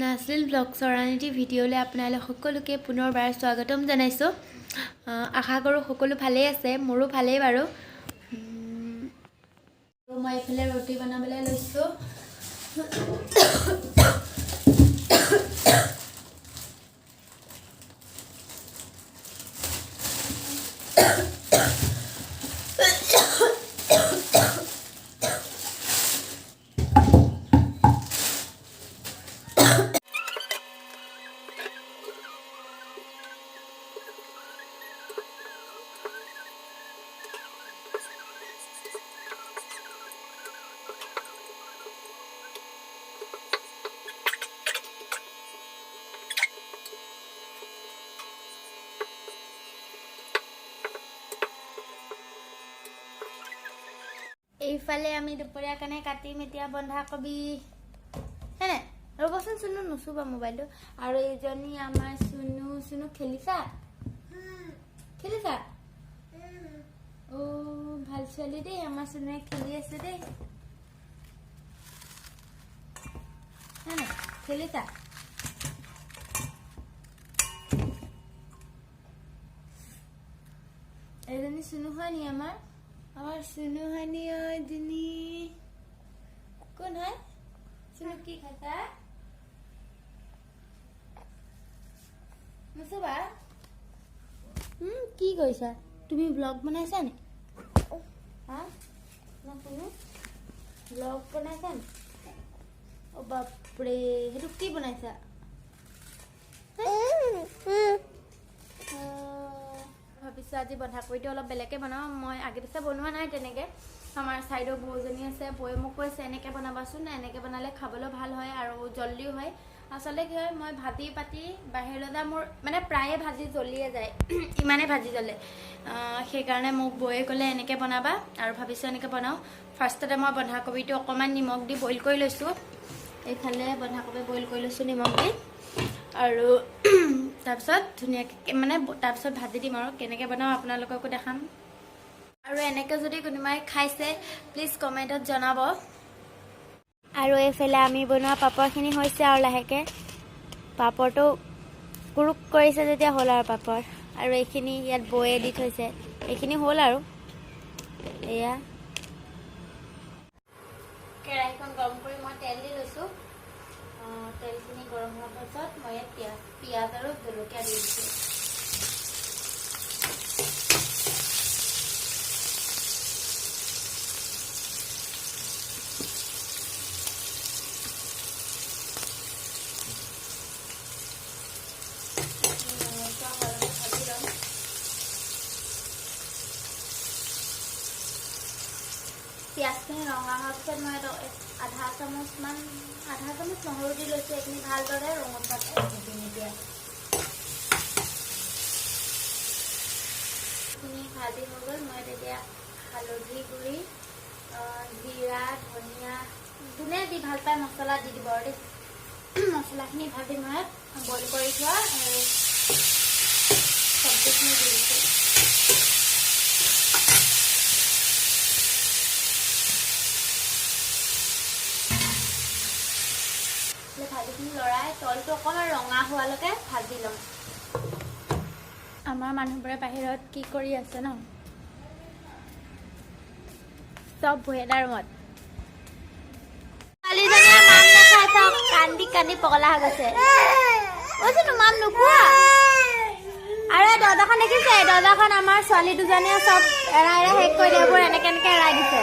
নাজলিল blog ৰাজনীতি ভিডিঅ'লৈ আপোনালোক সকলোকে পুনৰবাৰ স্বাগতম জনাইছোঁ। আশা কৰোঁ সকলো ভালেই আছে, মোৰো ভালেই বাৰু। মই এইফালে ৰুটি বনাবলৈ লৈছোঁ। এইফালে আমি দুপৰীয়া কাৰণে কাটিম এতিয়া বন্ধাকবি হেনে ৰবচোন শুনো নুচুবা মোবাইলটো। আৰু এইজনী আমাৰ শুনো খেলিছা অ ভাল ছোৱালী দেই, আমাৰ শুনুৱে খেলি আছে দেই হেনে খেলিছা। এইজনী শুনো হয় নি আমাৰ শুনো হানি এজনী কোন হয়? শুনো কি খাইছা নুচুবা। কি কৰিছা তুমি? ব্লগ বনাইছা নি? শুনো ব্লগ বনাইছা নি? অ বাপৰে, সেইটো কি বনাইছা? ভাবিছোঁ আজি বন্ধাকবিটো অলপ বেলেগকৈ বনাওঁ। মই আগে পিছে বনোৱা নাই তেনেকৈ। আমাৰ ছাইডৰ বৌজনী আছে, বৌয়ে মোক কৈছে এনেকৈ বনাবাচোন, এনেকৈ বনালে খাবলৈ ভাল হয় আৰু জল্দিও হয়। আচলতে কি হয়, মই ভাজি পাতি বাহিৰলৈ যাওঁ, মোৰ মানে প্ৰায়ে ভাজি জ্বলিয়ে যায় ইমানে ভাজি জ্বলে। সেইকাৰণে মোক বৌয়ে ক'লে এনেকৈ বনাবা আৰু ভাবিছোঁ এনেকৈ বনাওঁ। ফাৰ্ষ্টতে মই বন্ধাকবিটো অকণমান নিমখ দি বইল কৰি লৈছোঁ। এইফালে বন্ধাকবি বইল কৰি লৈছোঁ নিমখ দি, আৰু তাৰপিছত ধুনীয়াকৈ মানে তাৰপিছত ভাজি দিম আৰু কেনেকৈ বনাওঁ আপোনালোককো দেখাম। আৰু এনেকৈ যদি কোনোবাই খাইছে প্লিজ কমেণ্টত জনাব। আৰু এইফালে আমি বনোৱা পাপৰখিনি হৈছে আৰু লাহেকৈ পাপৰটো কুৰুক কৰিছে যেতিয়া হ'ল আৰু পাপৰ। আৰু এইখিনি ইয়াত বৌয়ে দি থৈছে, এইখিনি হ'ল আৰু এয়া কেৰাহীখন গৰম কৰি মই তেল দি লৈছোঁ। তেলখিনি গৰম হোৱাৰ পাছত মই ইয়াত পিঁয়াজ আৰু জলকীয়া দি দিছোঁ। পিঁয়াজখিনি ৰঙা হোৱাৰ পিছত মই আধা চামুচ নহৰু দি লৈছোঁ। এইখিনি ভালদৰে ৰঙচুৱাকৈ ভাজিম এতিয়া। এইখিনি ভাজি হৈ গ'ল। মই তেতিয়া হালধি গুড়ি, জিৰা, ধনিয়া যোনে দি ভাল পায় মছলা দি দিব আৰু দেই। মছলাখিনি ভাজি মই বইল কৰি থোৱা চব্জিখিনি দি দিছোঁ। ভাজিখিনি লৰাই তলটো অকণমান ৰঙা হোৱালৈকে ভাজি ল'ম। আমাৰ মানুহবোৰে বাহিৰত কি কৰি আছে ন? চব ভুৱেদা ৰুমত। ছোৱালীজনীয়ে মাম নাখাই চাওক, কান্দি কান্দি পগলা হৈ গৈছে। কৈছোনো মাম নোখোৱা। আৰু এই দৰ্জাখন দেখিছে? এই দৰ্জাখন আমাৰ ছোৱালী দুজনীয়ে চব এৰাই শেষ কৰি দিয়ে, এইবোৰ এনেকে এৰাই দিছে।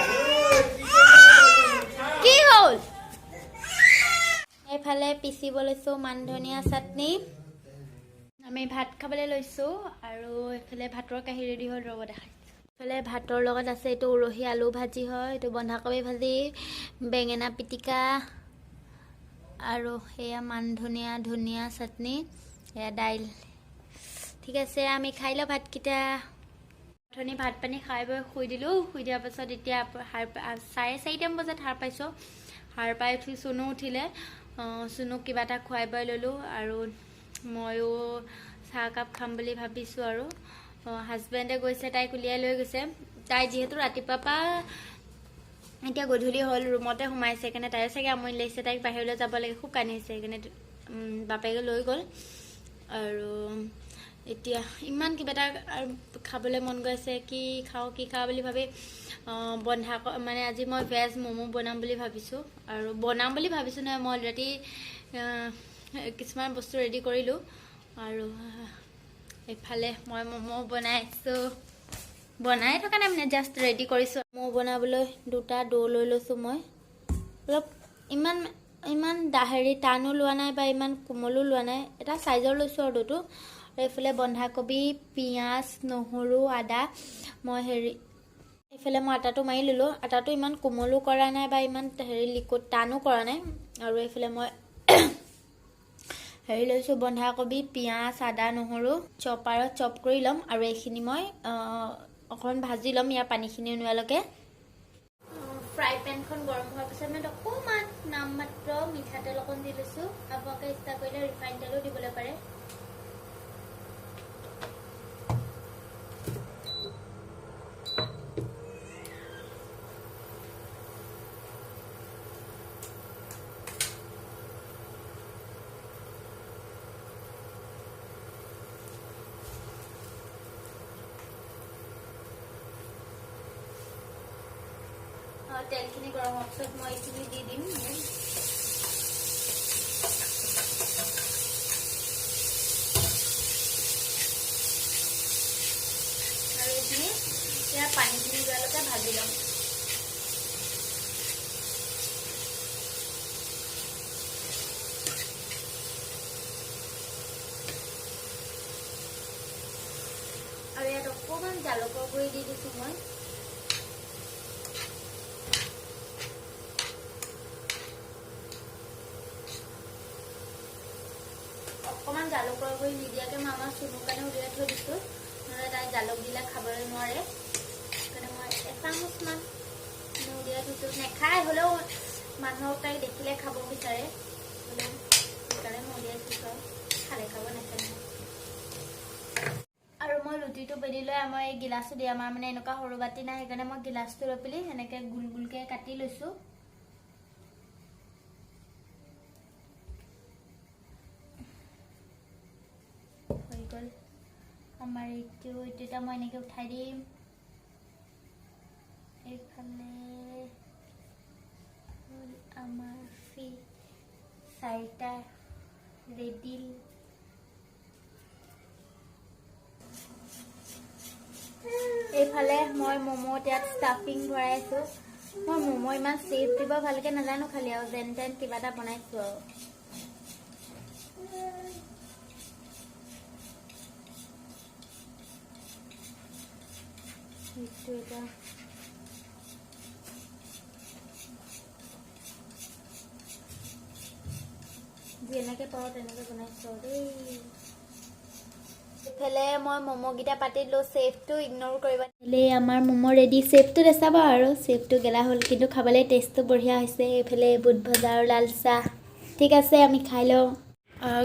কি হ'ল? এইফালে পিচিব লৈছোঁ মান ধনিয়া চাটনি। আমি ভাত খাবলৈ লৈছোঁ আৰু এইফালে ভাতৰ কাঁহী ৰেডি হ'ল, ৰ'ব দেখাইছোঁ। এইফালে ভাতৰ লগত আছে এইটো উৰহি আলু ভাজি হয়, এইটো বন্ধাকবি ভাজি, বেঙেনা পিটিকা আৰু সেয়া মান ধনিয়া চাটনি, সেয়া দাইল। ঠিক আছে, আমি খাই লওঁ ভাতকেইটা। অথনি ভাত পানী খাই বৈ শুই দিলোঁ। শুই দিয়াৰ পাছত এতিয়া 4:30 বজাত সাৰ পাইছোঁ। সাৰ পাই উঠি চুনু উঠিলে। চুনুক কিবা এটা খুৱাই বোৱাই ল'লোঁ আৰু ময়ো চাহ একাপ খাম বুলি ভাবিছোঁ। আৰু হাজবেণ্ডে গৈছে, তাইক উলিয়াই লৈ গৈছে। তাই যিহেতু ৰাতিপুৱাৰ পৰা এতিয়া গধূলি হ'ল ৰুমতে সোমাইছে, সেইকাৰণে তাইও চাগে আমনি লাগিছে, তাইক বাহিৰলৈ যাব লাগে, খুব কান্দিছে, সেইকাৰণে বাপেকে লৈ গ'ল আৰু এতিয়া ইমান কিবা এটা খাবলৈ মন গৈ আছে কি খাওঁ বুলি ভাবি মানে আজি মই ভেজ ম'ম' বনাম বুলি ভাবিছোঁ আৰু নহয় মই অলৰেডি কিছুমান বস্তু ৰেডি কৰিলোঁ আৰু এইফালে মই ম'ম' বনাই থকা নাই মানে জাষ্ট ৰেডি কৰিছোঁ ম'ম' বনাবলৈ 2টা ডো লৈ লৈছোঁ মই অলপ ইমান হেৰি টানো লোৱা নাই বা ইমান কোমলো লোৱা নাই এটা চাইজৰ লৈছোঁ আৰু ডোটো এইফালে বন্ধাকবি পিঁয়াজ নহৰু আদা মই এইফালে মই আটাটো মাৰি ল'লোঁ আটাটো ইমান কোমলো কৰা নাই বা ইমান লিকুইড টানো কৰা নাই আৰু এইফালে মই লৈছোঁ বন্ধাকবি পিঁয়াজ আদা নহৰু চপাৰত চপ কৰি ল'ম আৰু এইখিনি মই অকণমান ভাজি ল'ম ইয়াৰ পানীখিনি নোলোৱালৈকে ফ্ৰাই পেনখন গৰম হোৱাৰ পিছত মই অকণমান নামমাত্ৰ মিঠাতেল অকণ দি লৈছোঁ আপোনালোকে ইচ্ছা কৰিলে ৰিফাইন তেলো দিবলৈ পাৰে তেলখিনি গৰম হোৱাৰ পিছত মই এইখিনি দি দিম আৰু এইখিনি ইয়াৰ পানীখিনি যোৱালৈকে ভাজি ল'ম আৰু ইয়াত অকণমান জালুকৰ গুড়ি দি দিছোঁ মই অকণমান জালুকৰ গুড়ি নিদিয়াকৈ মই আমাৰ চুনুৰ কাৰণে উলিয়াই থৈ দিছোঁ নহ'লে তাই জালুক দিলে খাবলৈ নোৱাৰে সেইকাৰণে মই এচামুচমান উলিয়াই থৈছোঁ নেখায় হ'লেও মানুহক তাইক দেখিলে খাব বিচাৰে হ'লেও সেইকাৰণে মই উলিয়াই থৈছোঁ খালে খাব নাখায় আৰু মই ৰুটিটো বেলি লৈ আমাৰ এই গিলাচটো দি আমাৰ মানে এনেকুৱা সৰু বাতি নাই সেইকাৰণে মই গিলাচটো লৈ পেলি সেনেকৈ গোল গোলকৈ কাটি লৈছোঁ হৈ গ'ল আমাৰ এইটো এতিয়া মই এনেকৈ উঠাই দিম এইফালে হ'ল আমাৰ 4টা ৰেডি এইফালে মই ম'ম' ইয়াত ষ্টাফিং ভৰাই আছোঁ মই ম'ম' ইমান চেফ দিব ভালকৈ নাজানো খালি আৰু যেন তেন কিবা এটা বনাইছোঁ আৰু এইটো এটা যেনেকৈ পাৰোঁ তেনেকৈ বনাইছোঁ দেই এইফালে মই ম'ম'কেইটা পাতি দিলোঁ চেফটো ইগন'ৰ কৰিবা আমাৰ ম'ম' ৰেডি চেফটো দেখাব আৰু চেফটো গেলা হ'ল কিন্তু খাবলৈ টেষ্টটো বঢ়িয়া হৈছে এইফালে বুট ভজা আৰু লাল চাহ ঠিক আছে আমি খাই লওঁ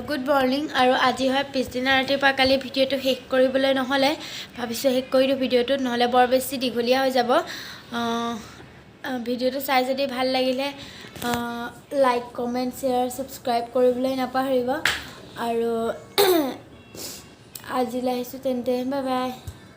গুড মৰ্ণিং আৰু আজি হয় পিছদিনা ৰাতিপুৱা কালি ভিডিঅ'টো শেষ কৰিবলৈ নহ'লে ভাবিছোঁ শেষ কৰি দিওঁ ভিডিঅ'টোত নহ'লে বৰ বেছি দীঘলীয়া হৈ যাব ভিডিঅ'টো চাই যদি ভাল লাগিলে লাইক কমেণ্ট শ্বেয়াৰ ছাবস্ক্ৰাইব কৰিবলৈ নাপাহৰিব আৰু আজিলৈ আহিছোঁ তেন্তে বাই বাই